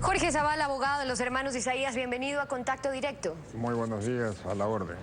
Jorge Zavala, abogado de los hermanos Isaías, bienvenido a Contacto Directo. Muy buenos días, a la orden.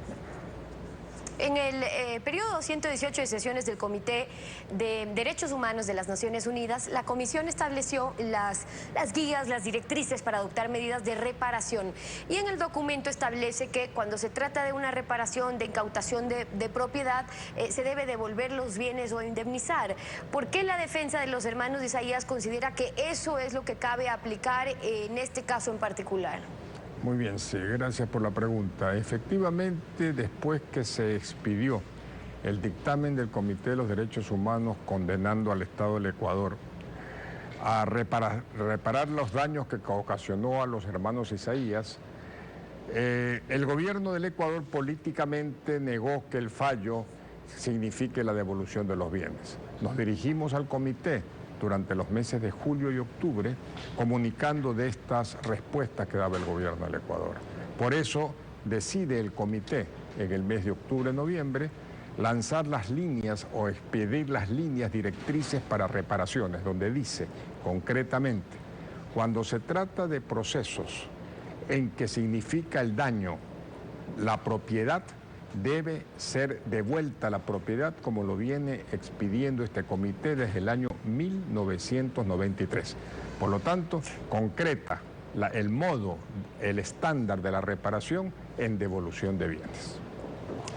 En el periodo 118 de sesiones del Comité de Derechos Humanos de las Naciones Unidas, la Comisión estableció las guías, las directrices para adoptar medidas de reparación. Y en el documento establece que cuando se trata de una reparación, de incautación de propiedad, se debe devolver los bienes o indemnizar. ¿Por qué la defensa de los hermanos Isaías considera que eso es lo que cabe aplicar en este caso en particular? Muy bien, sí, gracias por la pregunta. Efectivamente, después que se expidió el dictamen del Comité de los Derechos Humanos condenando al Estado del Ecuador a reparar los daños que ocasionó a los hermanos Isaías, el gobierno del Ecuador políticamente negó que el fallo signifique la devolución de los bienes. Nos dirigimos al comité durante los meses de julio y octubre, comunicando de estas respuestas que daba el gobierno del Ecuador. Por eso decide el comité en el mes de octubre-noviembre lanzar las líneas o expedir las líneas directrices para reparaciones, donde dice concretamente, cuando se trata de procesos en que significa el daño, la propiedad, debe ser devuelta la propiedad como lo viene expidiendo este comité desde el año 1993. Por lo tanto, concreta el modo, el estándar de la reparación en devolución de bienes.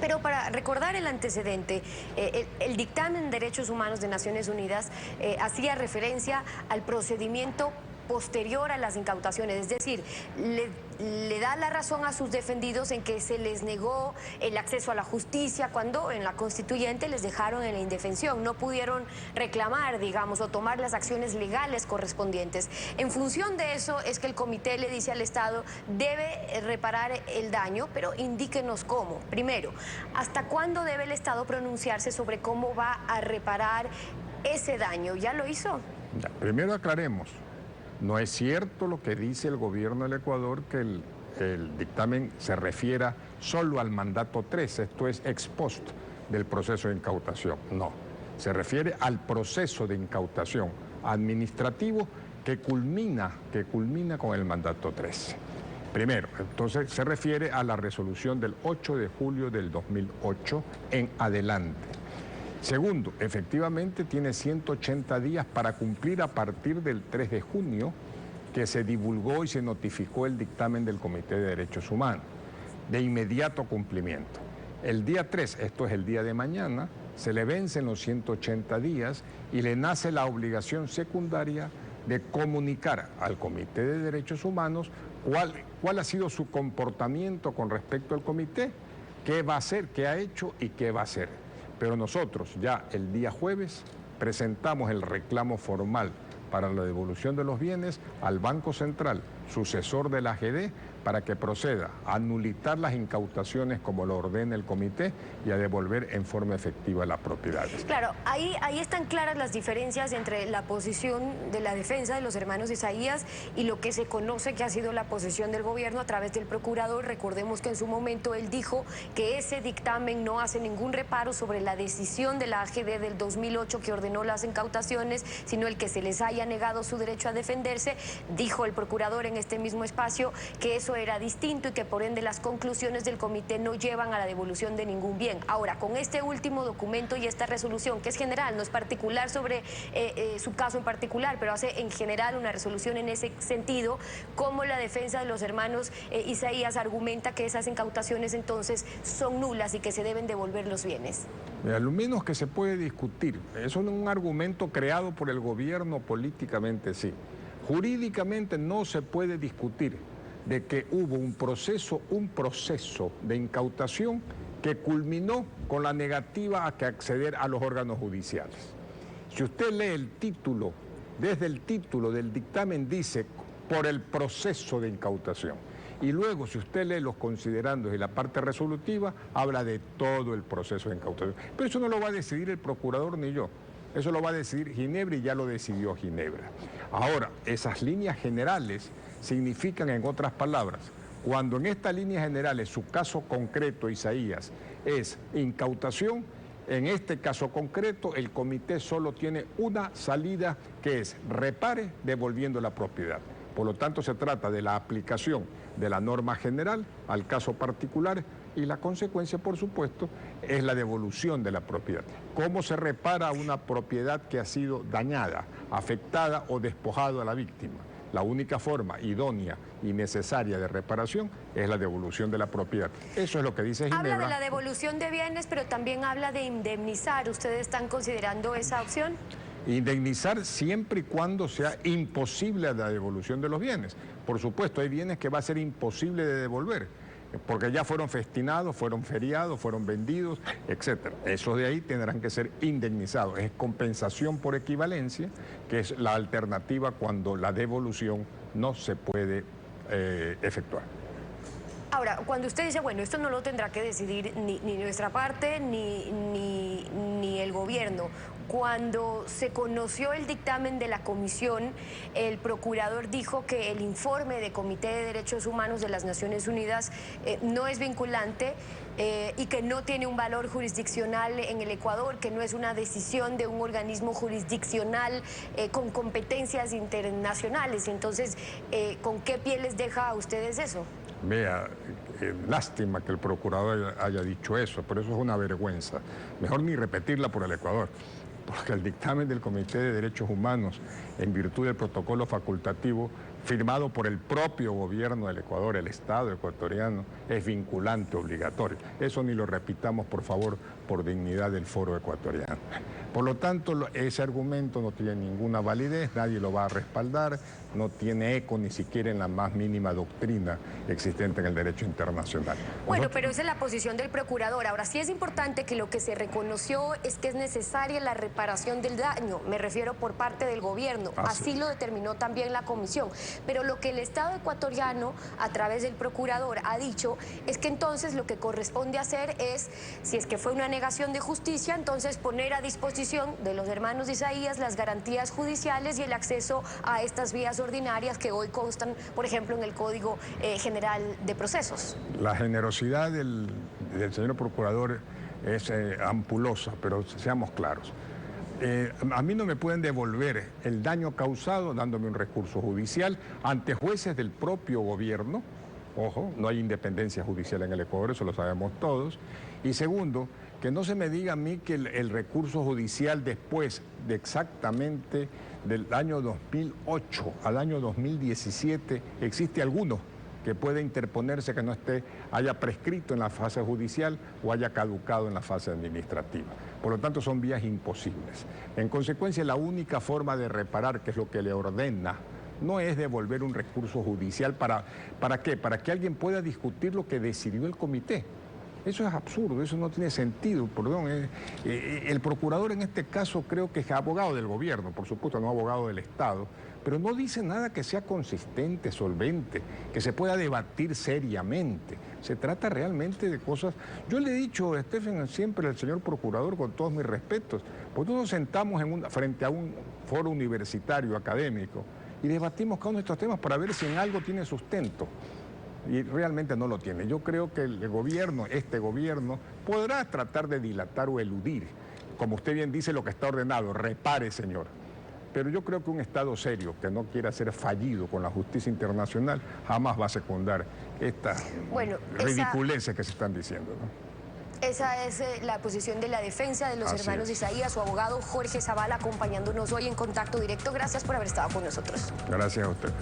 Pero para recordar el antecedente, el dictamen de Derechos Humanos de Naciones Unidas hacía referencia al procedimiento posterior a las incautaciones, es decir, le da la razón a sus defendidos en que se les negó el acceso a la justicia cuando en la constituyente les dejaron en la indefensión, no pudieron reclamar, digamos, o tomar las acciones legales correspondientes. En función de eso es que el comité le dice al Estado, debe reparar el daño, pero indíquenos cómo. Primero, ¿hasta cuándo debe el Estado pronunciarse sobre cómo va a reparar ese daño? ¿Ya lo hizo? Ya, primero aclaremos. No es cierto lo que dice el gobierno del Ecuador, que el dictamen se refiera solo al mandato 3, esto es ex post del proceso de incautación. No, se refiere al proceso de incautación administrativo que culmina con el mandato 13. Primero, entonces se refiere a la resolución del 8 de julio del 2008 en adelante. Segundo, efectivamente tiene 180 días para cumplir a partir del 3 de junio que se divulgó y se notificó el dictamen del Comité de Derechos Humanos. De inmediato cumplimiento. El día 3, esto es el día de mañana, se le vencen los 180 días y le nace la obligación secundaria de comunicar al Comité de Derechos Humanos cuál ha sido su comportamiento con respecto al comité, qué va a hacer, qué ha hecho y qué va a hacer. Pero nosotros ya el día jueves presentamos el reclamo formal para la devolución de los bienes al Banco Central, sucesor de la AGD, para que proceda a nulitar las incautaciones como lo ordena el comité y a devolver en forma efectiva las propiedades. Claro, ahí están claras las diferencias entre la posición de la defensa de los hermanos Isaías y lo que se conoce que ha sido la posición del gobierno a través del procurador. Recordemos que en su momento él dijo que ese dictamen no hace ningún reparo sobre la decisión de la AGD del 2008 que ordenó las incautaciones, sino el que se les haya negado su derecho a defenderse. Dijo el procurador en este mismo espacio que eso era distinto y que por ende las conclusiones del comité no llevan a la devolución de ningún bien. Ahora, con este último documento y esta resolución, que es general, no es particular sobre su caso en particular, pero hace en general una resolución en ese sentido, ¿cómo la defensa de los hermanos Isaías argumenta que esas incautaciones entonces son nulas y que se deben devolver los bienes? Mira, lo menos que se puede discutir, eso no es un argumento creado por el gobierno políticamente, sí. Jurídicamente no se puede discutir de que hubo un proceso de incautación que culminó con la negativa a acceder a los órganos judiciales. Si usted lee el título, desde el título del dictamen dice por el proceso de incautación. Y luego, si usted lee los considerandos y la parte resolutiva, habla de todo el proceso de incautación. Pero eso no lo va a decidir el procurador ni yo. Eso lo va a decidir Ginebra y ya lo decidió Ginebra. Ahora, esas líneas generales significan, en otras palabras, cuando en estas líneas generales su caso concreto, Isaías, es incautación, en este caso concreto el comité solo tiene una salida que es repare devolviendo la propiedad. Por lo tanto, se trata de la aplicación de la norma general al caso particular y la consecuencia, por supuesto, es la devolución de la propiedad. ¿Cómo se repara una propiedad que ha sido dañada, afectada o despojada a la víctima? La única forma idónea y necesaria de reparación es la devolución de la propiedad. Eso es lo que dice Ginebra. Habla de la devolución de bienes, pero también habla de indemnizar. ¿Ustedes están considerando esa opción? Indemnizar siempre y cuando sea imposible la devolución de los bienes. Por supuesto, hay bienes que va a ser imposible de devolver, porque ya fueron festinados, fueron feriados, fueron vendidos, etc. Esos de ahí tendrán que ser indemnizados. Es compensación por equivalencia, que es la alternativa cuando la devolución no se puede efectuar. Ahora, cuando usted dice, bueno, esto no lo tendrá que decidir ni nuestra parte ni el gobierno. Cuando se conoció el dictamen de la comisión, el procurador dijo que el informe del Comité de Derechos Humanos de las Naciones Unidas no es vinculante y que no tiene un valor jurisdiccional en el Ecuador, que no es una decisión de un organismo jurisdiccional con competencias internacionales. Entonces, ¿con qué pie les deja a ustedes eso? Vea, lástima que el procurador haya dicho eso, pero eso es una vergüenza. Mejor ni repetirla por el Ecuador, porque el dictamen del Comité de Derechos Humanos, en virtud del protocolo facultativo, firmado por el propio gobierno del Ecuador, el Estado ecuatoriano, es vinculante, obligatorio. Eso ni lo repitamos, por favor, por dignidad del foro ecuatoriano. Por lo tanto, ese argumento no tiene ninguna validez, nadie lo va a respaldar, no tiene eco ni siquiera en la más mínima doctrina existente en el derecho internacional. Bueno, pero esa es la posición del procurador. Ahora, sí es importante que lo que se reconoció es que es necesaria la reparación del daño, me refiero por parte del gobierno. Así lo determinó también la comisión. Pero lo que el Estado ecuatoriano, a través del procurador, ha dicho es que entonces lo que corresponde hacer es, si es que fue una negación de justicia, entonces poner a disposición de los hermanos de Isaías las garantías judiciales y el acceso a estas vías ordinarias que hoy constan, por ejemplo, en el Código General de Procesos. La generosidad del señor procurador es ampulosa, pero seamos claros. A mí no me pueden devolver el daño causado dándome un recurso judicial ante jueces del propio gobierno. Ojo, no hay independencia judicial en el Ecuador, eso lo sabemos todos. Y segundo, que no se me diga a mí que el recurso judicial después de exactamente del año 2008 al año 2017 existe alguno que puede interponerse que no haya prescrito en la fase judicial o haya caducado en la fase administrativa. Por lo tanto, son vías imposibles. En consecuencia, la única forma de reparar, que es lo que le ordena, no es devolver un recurso judicial. ¿Para qué? Para que alguien pueda discutir lo que decidió el comité. Eso es absurdo, eso no tiene sentido, perdón. El procurador en este caso creo que es abogado del gobierno, por supuesto, no abogado del Estado, pero no dice nada que sea consistente, solvente, que se pueda debatir seriamente. Se trata realmente de cosas... Yo le he dicho, Stephen, siempre al señor procurador, con todos mis respetos, pues nos sentamos frente a un foro universitario, académico, y debatimos cada uno de estos temas para ver si en algo tiene sustento. Y realmente no lo tiene. Yo creo que el gobierno, este gobierno, podrá tratar de dilatar o eludir, como usted bien dice, lo que está ordenado, repare, señor. Pero yo creo que un Estado serio, que no quiera ser fallido con la justicia internacional, jamás va a secundar estas ridiculeces que se están diciendo, ¿no? Esa es la posición de la defensa de los hermanos de Isaías, su abogado Jorge Zavala, acompañándonos hoy en Contacto Directo. Gracias por haber estado con nosotros. Gracias a ustedes.